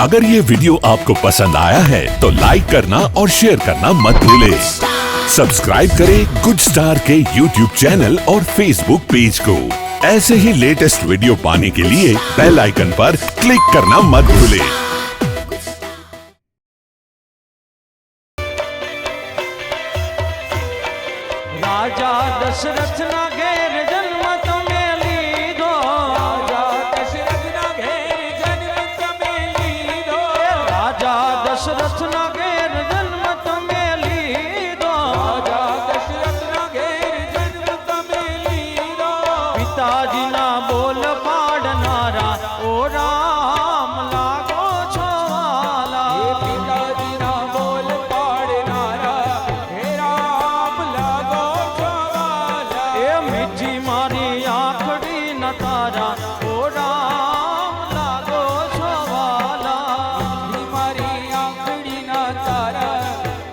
अगर ये वीडियो आपको पसंद आया है तो लाइक करना और शेयर करना मत भूलें। सब्सक्राइब करें गुड स्टार के YouTube चैनल और Facebook पेज को। ऐसे ही लेटेस्ट वीडियो पाने के लिए बेल आइकन पर क्लिक करना मत भूलें। राजा दशरथ ना घेर जन्म तमे लीधो, राजा दशरथ ना घेर जन्म तमे लीधो, राजा दशरथ ना घेर जन्म तमे लीधो, राजा दशरथ ना घेर जन्म तमे लीधो, पिताजी ना बोल पाडनारा ओ राम लागो छो वाला, हे पिताजी ना बोल पाडनारा हे राम लागो छो वाला, ए मीठी मारी आंखड़ी न तारा ओ राम लागो छो वाला, ही मारी आंखड़ी ना तारा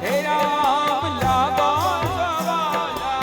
हे राम लागो छो वाला।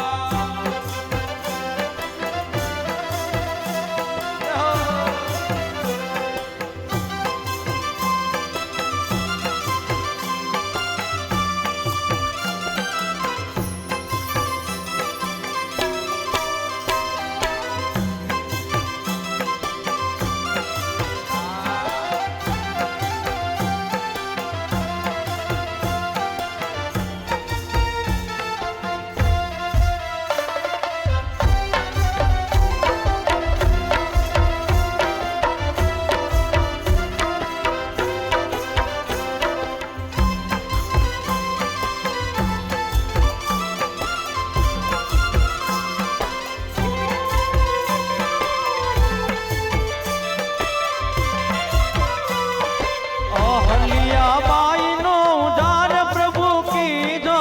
अहल्या बाई नो उधार प्रभु कीधो,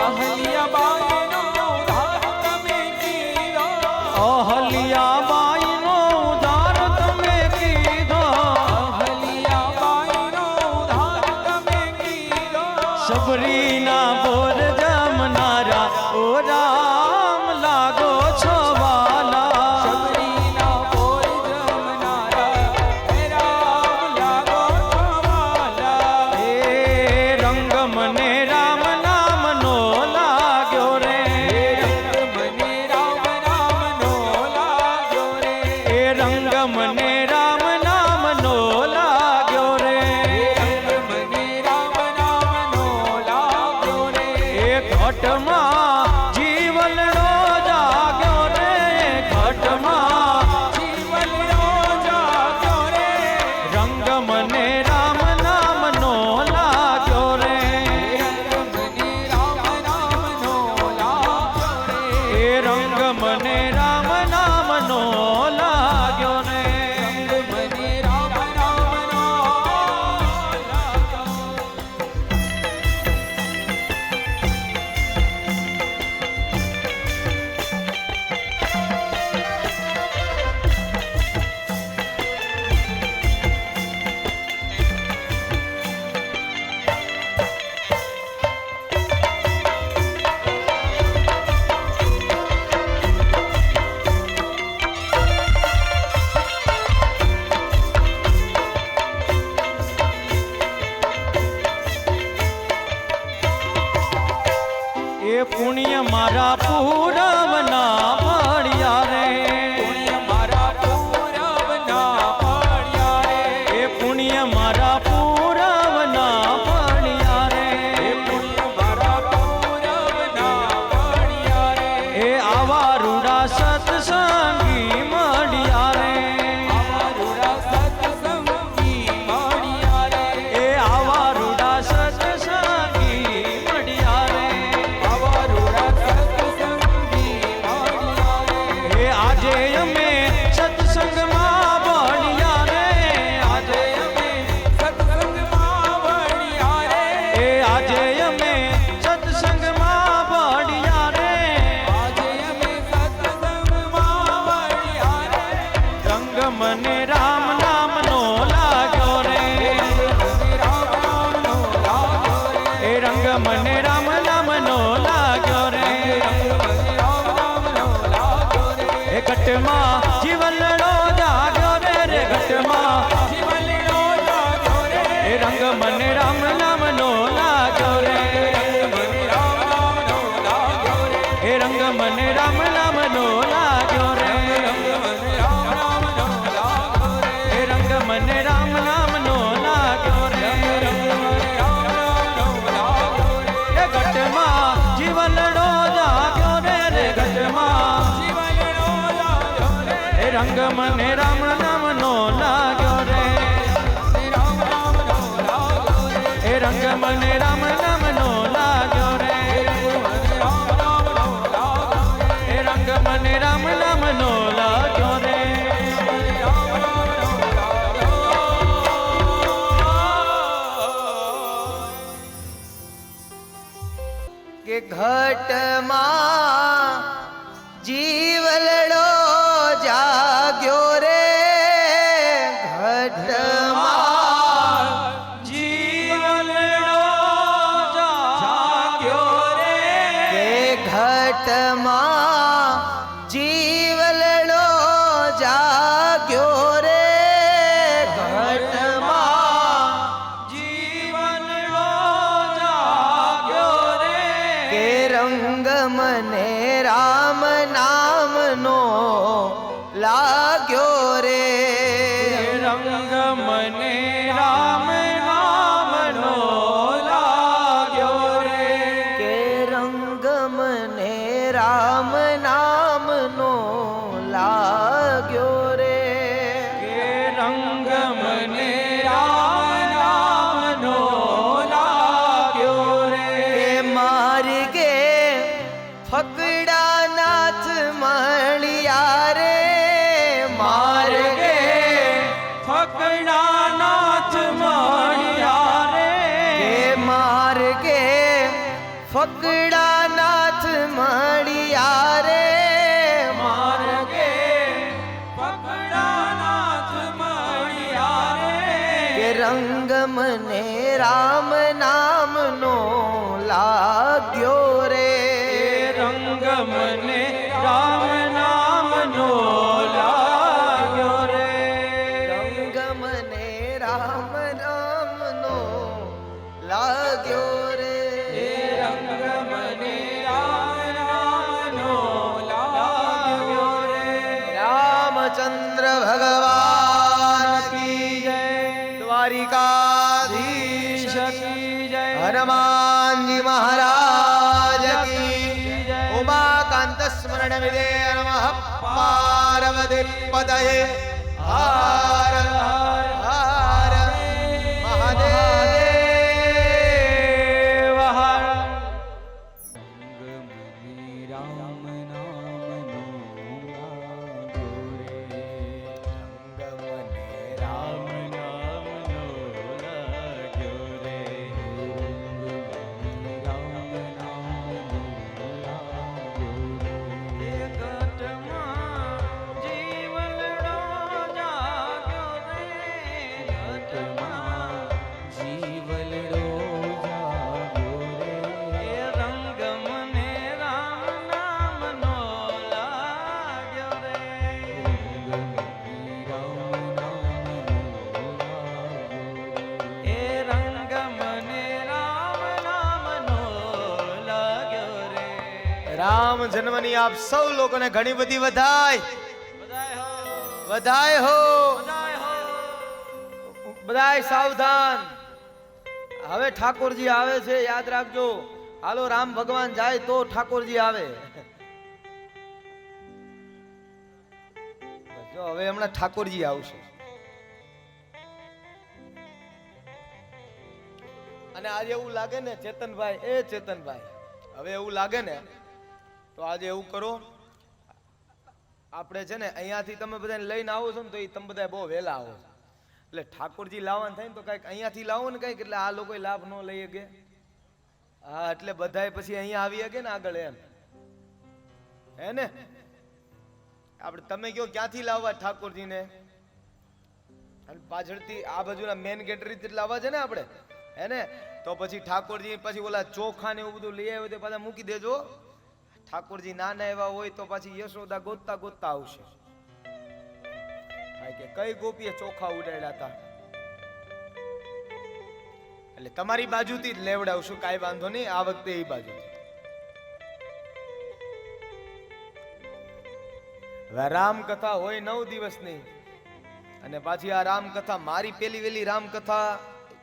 अहल्या बाई नो उधार तमे कीधो, अहल्या बाई नो उधार तमे कीधो, अहल्या बाई नो उधार तमे कीधो, सबरी ना बोर जमनारा ओ राम लागो छो वाला, सबरी ना बोल जमनारा हे राम लागो छो वाला, ए रंग मने राम नाम नो लाग्यो रे, रंग मने राम नाम नो लाग्यो रे, ए रंग मने राम नाम नो लाग्यो रे, रंग मने राम नाम नो लाग्यो रे, ए घटमा जीवलनो जाग्यो रे, घटमा जीवन नो जाग्यो रे, रंग मने राम नाम नो लाग्यो रे, रंग मने राम नाम नो लाग्यो रे, ए रंग मने राम नाम नो लाग्यो रे, रंग मने राम नाम नो लाग्यो। ए पुण्य मारा पूरवना भड़िया रे, पुण्य मारा पूरब ना पाड़िया रे, ए पुण्य मारा पूरवना भड़िया रे, पुण्य मारा पूरब ना पाड़िया रे, ए आवारूड़ा सत्संगी मड़िया रे, आवारूड़ा सत्संगी माड़िया रे, ए आवारूड़ा सत्संगी मड़िया रे, आवारूड़ा सत्संगी माड़िया रे, ए આજે અમે સત્સંગમાં ભળ્યા રે, આજે અમે રંગ મને રામ નામ નો લાગ્યો રે એ રંગ મને રામ નામ નો લાગ્યો રે એ રંગ મને રામ નામ નો લાગ્યો રે એ ઘટમાં જીવનડો જાગ્યો રે ઘટમાં એ રંગ મને રામ નામ નો લાગ્યો રે એ રંગ મને રામ નામ નો લાગ્યો રે એ રંગ મને રામ નામ નો લાગ્યો રે કે ઘટમાં જીવલડો જાગ્યો રે ઘટમાં જીવનડો જાગ્યો રે કે ઘટમાં જીવલડો જાગ્યો રે ઘટમાં જીવનડો જાગ્યો રે કે રંગ મને રામ નામનો લાગ્યો રે રંગ મને રામ નામનો લાગ્યો રે કે રંગ મને રામ નામનો લાગ્યો રે કે રંગ મને રામ નામનો લાગ્યો રે કે માર્ગે ફકડા નાથ મળ્યા રે માર્ગે ફકડા નાથ મળ્યા રે કે માર્ગે ફકડા નાથ મળ્યા રે માર્ગે ફકડા નાથ મળ્યા રે કે રંગ મને રામ નામનો લાગ્યો રે રંગ મને રામ નામનો લાગ્યો રે રંગ મને રામ નામનો લાગ્યો રે રંગ મને રામ નામનો લાગ્યો રે રામચંદ્ર ભગવાન કી જય દ્વારિકાધીશ કી જય હનુમાનજી મહારાજ કી જય ઉમાકાંત સ્મરણ વિદે નમઃ પાર્વતી પતયે હર હર હર મહાદેવ હર રામ જન્મની આપ સૌ લોકોને ઘણી બધી વધાઈ વધાય હો બધાય સાવધાન. હવે ઠાકોરજી આવે છે, યાદ રાખજો. હાલો રામ ભગવાન જાય તો ઠાકોરજી આવે. જો હવે હમણાં ઠાકોરજી આવશે. અને આજે એવું લાગે ને ચેતનભાઈ, એ ચેતનભાઈ, હવે એવું લાગે ને તો આજે એવું કરો, આપણે છે ને અહીંયાથી તમે બધાને લઈને આવો છો ને તો એ તમે બધા બહુ વહેલા આવો છો, એટલે ઠાકોરજી લાવવાનું થાય ને તો કંઈક અહીંયાથી લાવો ને કંઈક, એટલે આ લોકો લાભ ન લઈ શકે. હા, એટલે બધાય પછી અહીંયા આવી શકે ને આગળ, એમ હે ને. આપણે તમે કયો ક્યાંથી લાવવા ઠાકોરજીને, અને પાછળથી આ બાજુના મેન ગેટ રીતે લાવવા છે ને આપણે, હે ને. તો પછી ઠાકોરજી પછી ઓલા ચોખા ને એવું બધું લઈ આવ્યો તે પાછા મૂકી દેજો. ઠાકોરજી નાના એવા હોય તો પછી યશોદા ગોતતા ગોતતા આવશે કે કઈ ગોપીએ ચોખા ઉડાડ્યા હતા. તમારી બાજુથી જ લેવડાવશું, કાંઈ વાંધો નહીં, આ વખતે એ બાજુથી. હવે રામકથા હોય 9 દિવસની, અને પાછી આ રામકથા મારી પેલી વેલી રામકથા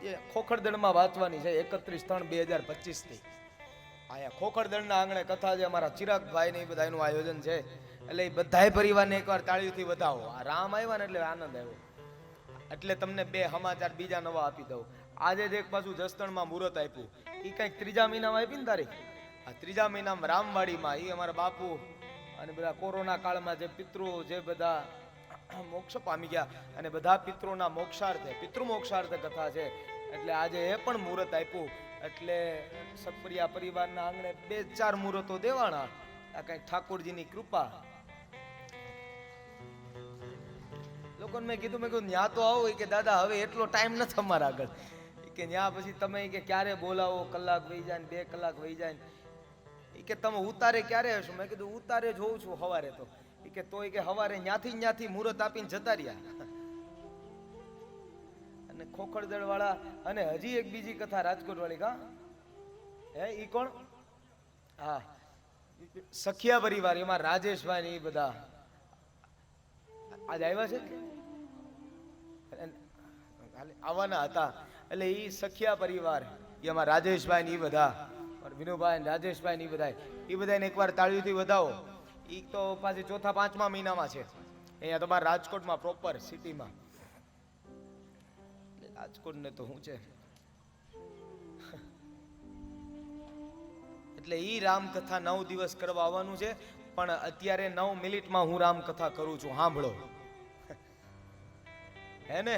એ ખોખરદળમાં વાંચવાની છે 31/3/2025 થી. અહીંયા ખોખરદળના આંગણે કથા છે, અમારા ચિરાગભાઈ ને એ બધા એનું આયોજન છે. એટલે એ બધાય પરિવારને એકવાર તાળીઓથી વધાવો. આ રામ આવ્યા ને એટલે આનંદ આવ્યો. એટલે તમને 2 સમાચાર બીજા નવા આપી દઉં. આજે જ એક પાછું જસદણમાં મુહૂર્ત આપ્યું, એ કંઈક 3જા મહિનામાં આપી ને તારીખ. આ 3જા મહિનામાં રામવાડીમાં એ અમારા બાપુ અને બધા કોરોના કાળમાં જે પિતૃઓ જે બધા મોક્ષ પામી ગયા, અને બધા પિતૃઓના મોક્ષાર્થે પિતૃ મોક્ષાર્થે કથા છે. એટલે આજે એ પણ મુહૂર્ત આપ્યું. એટલે સતપરિયા પરિવારના આંગણે 2-4 મુહૂર્તો દેવાના. આ કંઈક ઠાકોરજીની કૃપા. લોકોને મેં કીધું ન્યા તો આવો કે દાદા હવે એટલો ટાઈમ નથી અમારા આગળ, કે ન્યા પછી તમે કે ક્યારે બોલાવો, કલાક વહી જાય ને 2 કલાક વહી જાય કે તમે ઉતારે ક્યારે હશો? મેં કીધું ઉતારે જોઉં છું હવારે. તો કે તોય કે હવારે ન્યાથી મુહૂર્ત આપીને જતા રહ્યા. અને ખોખરદળ વાળા, અને હજી એક બીજી કથા રાજકોટ વાળી. કા હે ઈ કોણ? હા, સખિયા પરિવાર, એમાં રાજેશભાઈ ને એ બધા આજ આવ્યા છે, આવવાના હતા. એટલે ઈ સખિયા પરિવાર, એમાં રાજેશભાઈ ને એ બધા, વિનુભાઈ ને રાજેશભાઈ ને એ બધાને એકવાર તાળીઓથી વધાવો. ઈ તો પાછી 4-5મા મહિનામાં છે. અહીંયા તમારા રાજકોટમાં પ્રોપર સિટીમાં. રાજકોટ ને તો શું છે. એટલે ઈ રામકથા 9 દિવસ કરવા આવવાનું છે. પણ અત્યારે 9 મિનિટમાં હું રામકથા કરું છું, સાંભળો. હે ને,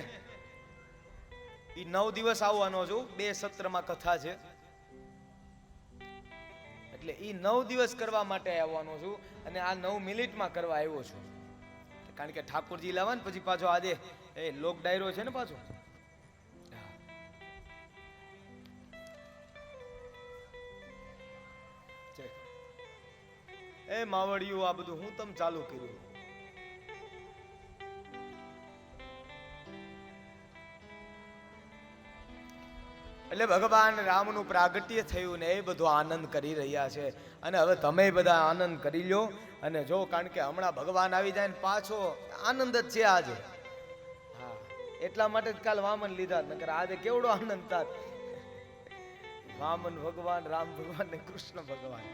ઈ 9 દિવસ આવવાનો છું. 2 સત્રમાં કથા છે. એટલે ઈ 9 દિવસ કરવા માટે આવવાનો છું, અને આ 9 મિનિટમાં કરવા આવ્યો છું. કારણ કે ઠાકોરજી લાવવા ને પછી પાછો આજે એ લોક ડાયરો છે ને પાછો. એ માવડિયું આ બધું હું તમ ચાલુ કર્યું. એટલે ભગવાન રામનું પ્રાગટ્ય થયું ને એ બધો આનંદ કરી રહ્યા છે. અને હવે તમે બધા આનંદ કરી લો. અને જો, કારણ કે હમણાં ભગવાન આવી જાય ને પાછો આનંદ જ છે આજે. હા, એટલા માટે જ કાલ વામન લીધા, નકર આજે કેવડો આનંદ થાત. વામન ભગવાન, રામ ભગવાન ને કૃષ્ણ ભગવાન.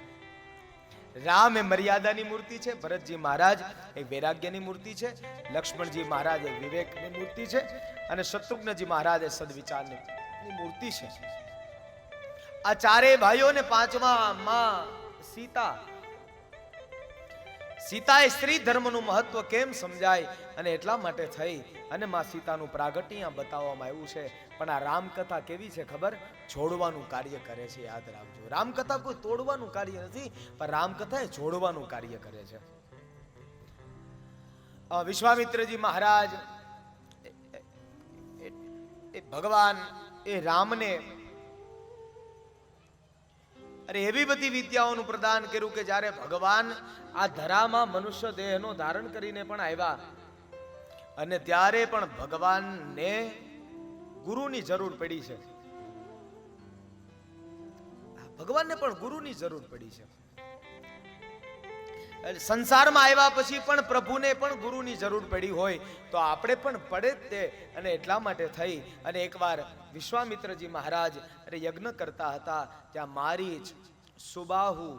રામ એ મર્યાદાની મૂર્તિ છે, ભરતજી મહારાજ એ વૈરાગ્યની મૂર્તિ છે, લક્ષ્મણજી મહારાજ એ વિવેકની મૂર્તિ છે, અને શત્રુઘ્નજી મહારાજ એ સદવિચારની મૂર્તિ છે. આ ચારેય ભાઈઓને 5મા માં સીતાએ સ્ત્રી ધર્મનું મહત્વ કેમ સમજાય, અને એટલા માટે થઈ અને માં સીતાનું પ્રાગટ્ય બતાવવામાં આવ્યું છે. પણ આ રામકથા કેવી છે ખબર? જોડવાનું કાર્ય કરે છે, યાદ રાખજો. રામકથા કોઈ તોડવાનું કાર્ય નથી, પણ રામકથા એ જોડવાનું કાર્ય કરે છે. વિશ્વામિત્રજી મહારાજ એ ભગવાન એ રામને અરે એવી બધી વિદ્યાઓનું પ્રદાન કર્યું કે જ્યારે ભગવાન આ ધરામાં મનુષ્ય દેહનો ધારણ કરીને પણ આવ્યા, અને ત્યારે પણ ભગવાનને ગુરુની જરૂર પડી છે. ભગવાનને પણ ગુરુની જરૂર પડી છે. સંસારમાં આવ્યા પછી પણ પ્રભુને પણ ગુરુની જરૂર પડી હોય તો આપણે પણ પડે જ તે. અને એટલા માટે થઈ અને એકવાર વિશ્વામિત્રજી મહારાજ યજ્ઞ કરતા હતા, ત્યાં મારીચ, સુબાહુ,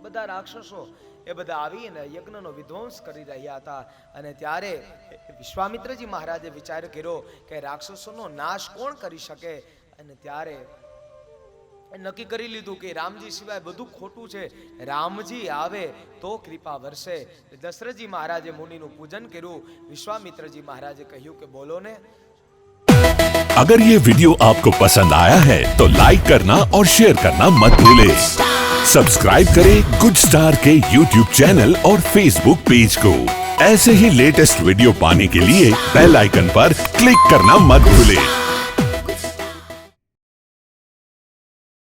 બધા રાક્ષસો એ બધા આવીને યજ્ઞનો વિધ્વંસ કરી રહ્યા હતા. અને ત્યારે વિશ્વામિત્રજી મહારાજે વિચાર કર્યો કે રાક્ષસોનો નાશ કોણ કરી શકે. અને ત્યારે નક્કી કરી લીધું કે રામજી સિવાય બધું ખોટું છે, રામજી આવે તો કૃપા વરસે. દશરથજી મહારાજે મુનિનું પૂજન કર્યું. વિશ્વામિત્રજી મહારાજે કહ્યું કે બોલો ને. अगर ये वीडियो आपको पसंद आया है तो लाइक करना और शेयर करना मत भूलें। सब्सक्राइब करें गुड स्टार के YouTube चैनल और Facebook पेज को। ऐसे ही लेटेस्ट वीडियो पाने के लिए बेल आइकन पर क्लिक करना मत भूलें।